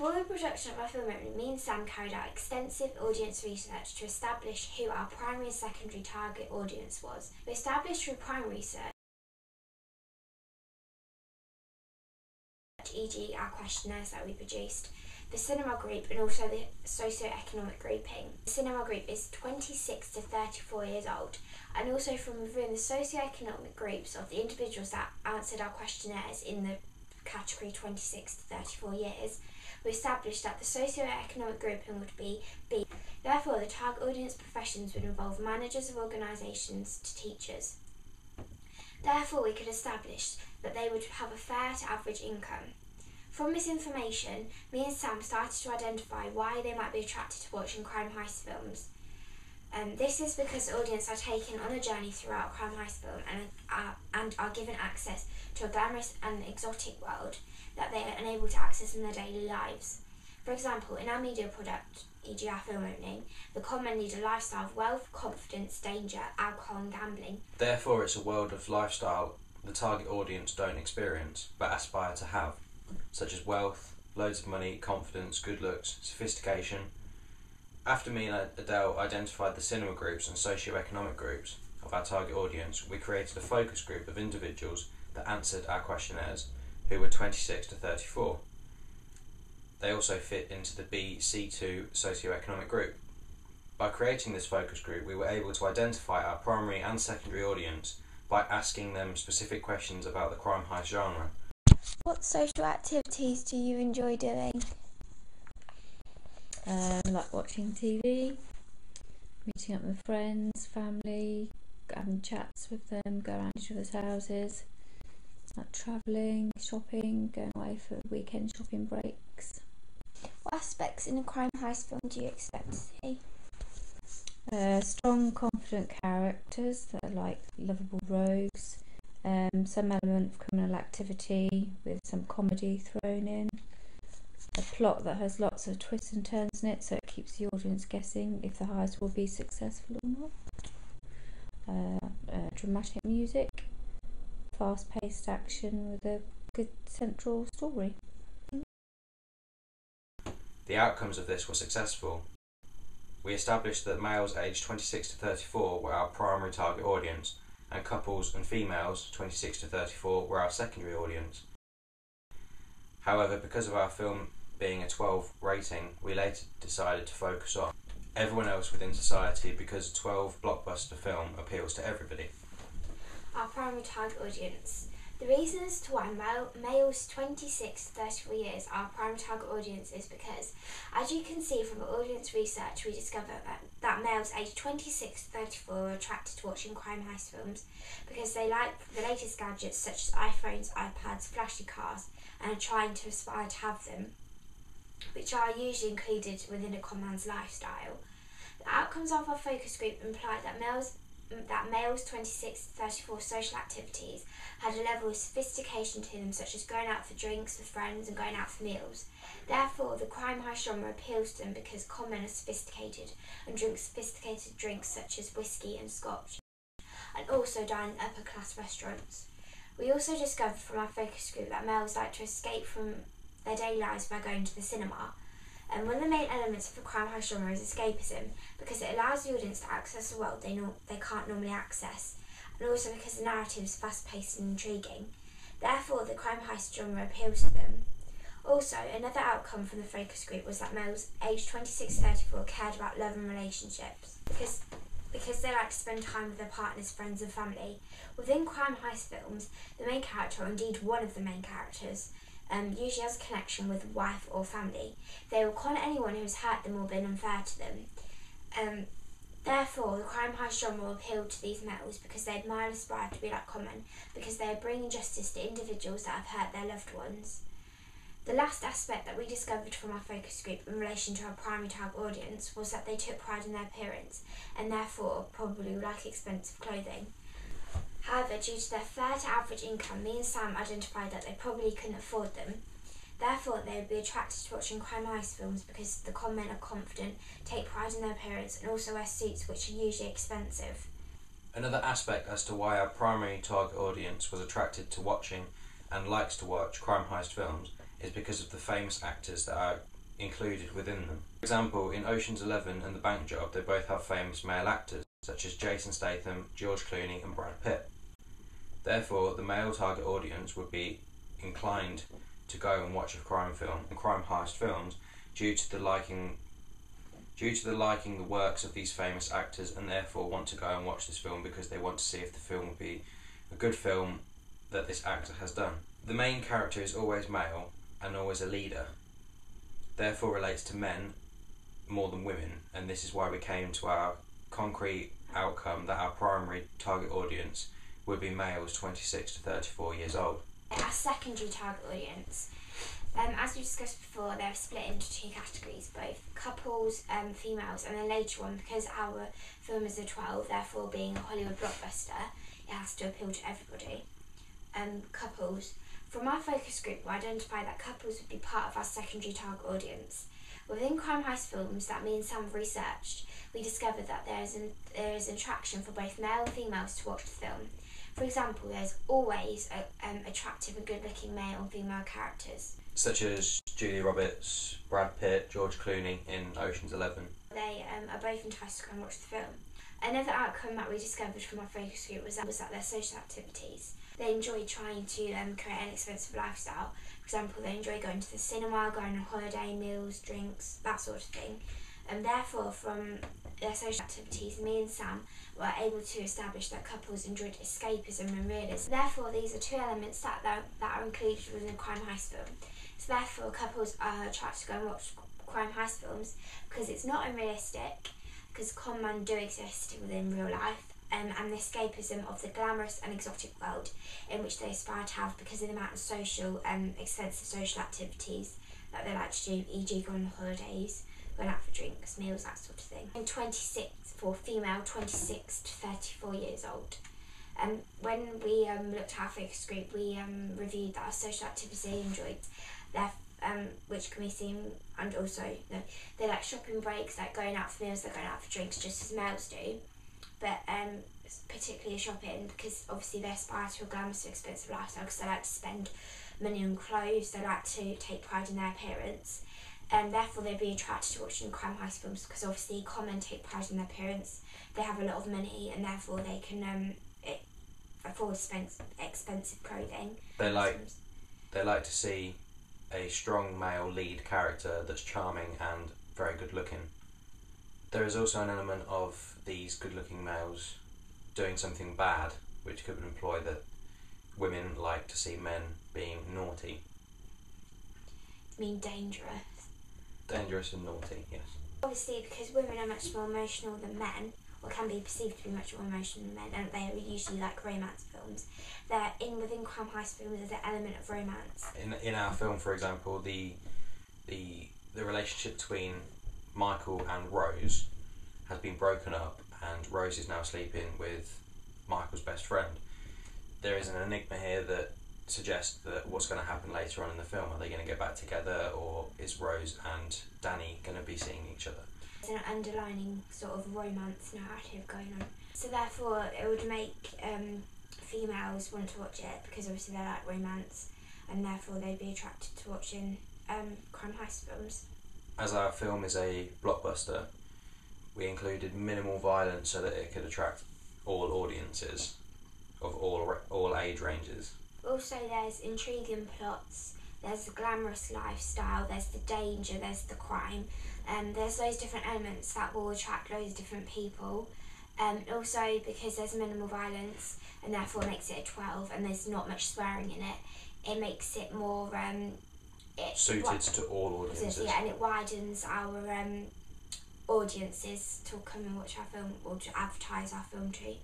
Before the production of our film opening, me and Sam carried out extensive audience research to establish who our primary and secondary target audience was. We established through primary research, e.g. our questionnaires that we produced, the cinema group and also the socio-economic grouping. The cinema group is 26 to 34 years old, and also from reviewing the socio-economic groups of the individuals that answered our questionnaires in the category 26 to 34 years, we established that the socio-economic grouping would be B. Therefore, the target audience professions would involve managers of organisations to teachers. Therefore, we could establish that they would have a fair to average income. From this information, me and Sam started to identify why they might be attracted to watching crime heist films. This is because the audience are taken on a journey throughout a crime heist film and are given access to a glamorous and exotic world that they are unable to access in their daily lives. For example, in our media product, e.g. our film opening, the con men lead a lifestyle of wealth, confidence, danger, alcohol and gambling. Therefore, it's a world of lifestyle the target audience don't experience but aspire to have, such as wealth, loads of money, confidence, good looks, sophistication. After me and Adele identified the cinema groups and socio-economic groups of our target audience, we created a focus group of individuals that answered our questionnaires who were 26 to 34. They also fit into the BC2 socio-economic group. By creating this focus group, we were able to identify our primary and secondary audience by asking them specific questions about the crime heist genre. What social activities do you enjoy doing? Like watching TV, meeting up with friends, family, having chats with them, go around each other's houses, like travelling, shopping, going away for weekend shopping breaks. What aspects in a crime heist film do you expect to see? Strong, confident characters that are like lovable rogues, some element of criminal activity with some comedy thrown in, a plot that has lots of twists and turns in it so it keeps the audience guessing if the heist will be successful or not, dramatic music, fast-paced action with a good central story. The outcomes of this were successful. We established that males aged 26 to 34 were our primary target audience, and couples and females 26 to 34 were our secondary audience. However, because of our film being a 12 rating, we later decided to focus on everyone else within society because a 12 blockbuster film appeals to everybody. Our primary target audience. The reason as to why males 26 to 34 years are our primary target audience is because, as you can see from the audience research, we discovered that males aged 26 to 34 are attracted to watching crime heist films because they like the latest gadgets such as iPhones, iPads, flashy cars, and are trying to aspire to have them, which are usually included within a con man's lifestyle. The outcomes of our focus group implied that males 26 to 34 social activities had a level of sophistication to them, such as going out for drinks with friends and going out for meals. Therefore, the crime heist genre appeals to them because con men are sophisticated and drink sophisticated drinks such as whiskey and scotch, and also dine in upper class restaurants. We also discovered from our focus group that males like to escape from their daily lives by going to the cinema. And one of the main elements of the crime heist genre is escapism, because it allows the audience to access a world they can't normally access, and also because the narrative is fast-paced and intriguing. Therefore, the crime heist genre appeals to them. Also, another outcome from the focus group was that males aged 26 to 34 cared about love and relationships, because they like to spend time with their partners, friends and family. Within crime heist films, the main character, or indeed one of the main characters, usually has a connection with wife or family. They will con anyone who has hurt them or been unfair to them. Therefore, the crime heist genre appealed to these males because they admire and aspire to be like con men, because they are bringing justice to individuals that have hurt their loved ones. The last aspect that we discovered from our focus group in relation to our primary target audience was that they took pride in their appearance and therefore probably like expensive clothing. However, due to their fair to average income, me and Sam identified that they probably couldn't afford them. Therefore, they would be attracted to watching crime heist films because the con men are confident, take pride in their appearance, and also wear suits which are usually expensive. Another aspect as to why our primary target audience was attracted to watching and likes to watch crime heist films is because of the famous actors that are included within them. For example, in Ocean's 11 and The Bank Job, they both have famous male actors, such as Jason Statham, George Clooney and Brad Pitt. Therefore, the male target audience would be inclined to go and watch a crime film and crime heist films due to the liking the works of these famous actors, and therefore want to go and watch this film because they want to see if the film will be a good film that this actor has done. The main character is always male and always a leader, therefore relates to men more than women, and this is why we came to our concrete outcome that our primary target audience would be males 26 to 34 years old. Our secondary target audience, as we discussed before, they're split into two categories, both couples, females, and then later on, because our film is a 12, therefore being a Hollywood blockbuster, it has to appeal to everybody. Couples. From our focus group, we identified that couples would be part of our secondary target audience. Within crime heist films that me and Sam have researched, we discovered that there is an attraction for both male and females to watch the film. For example, there's always attractive and good-looking male and female characters, such as Julia Roberts, Brad Pitt, George Clooney in Ocean's 11. They are both enticed to go and watch the film. Another outcome that we discovered from our focus group was that their social activities. They enjoy trying to create an expensive lifestyle. For example, they enjoy going to the cinema, going on holiday, meals, drinks, that sort of thing. And therefore, from their social activities, me and Sam were able to establish that couples enjoyed escapism and realism. Therefore, these are two elements that are included within a crime heist film. So therefore, couples are attracted to go and watch crime heist films because it's not unrealistic, because con men do exist within real life, and the escapism of the glamorous and exotic world in which they aspire to have because of the amount of social and extensive social activities that they like to do, e.g. going on holidays, going out for drinks, meals, that sort of thing. And 26 for female, 26 to 34 years old. And when we looked at our focus group, we reviewed that our social activities they enjoyed, which can be seen, and also they like shopping breaks, like going out for meals, they're going out for drinks, just as males do. But particularly shopping, because obviously they aspire to a glamorous and expensive lifestyle, because they like to spend money on clothes, they like to take pride in their appearance, and therefore they'd be attracted to watching crime heist films because obviously con men take pride in their appearance, they have a lot of money, and therefore they can afford expensive clothing. They like to see a strong male lead character that's charming and very good looking. There is also an element of these good-looking males doing something bad, which could imply that women like to see men being naughty. I mean dangerous. Dangerous and naughty, yes. Obviously, because women are much more emotional than men, or can be perceived to be much more emotional than men, and they are usually like romance films. Within crime heist films, there's an element of romance. In our film, for example, the relationship between Michael and Rose has been broken up, and Rose is now sleeping with Michael's best friend. There is an enigma here that suggests that what's going to happen later on in the film. Are they going to get back together, or is Rose and Danny going to be seeing each other? There's an underlining sort of romance narrative going on. So therefore it would make females want to watch it because obviously they like romance, and therefore they'd be attracted to watching crime heist films. As our film is a blockbuster, we included minimal violence so that it could attract all audiences of all age ranges. Also, there's intriguing plots, there's the glamorous lifestyle, there's the danger, there's the crime, there's those different elements that will attract loads of different people. Also, because there's minimal violence and therefore makes it a 12 and there's not much swearing in it, it makes it more suited to all audiences. Yeah, and it widens our audiences to come and watch our film or to advertise our film to.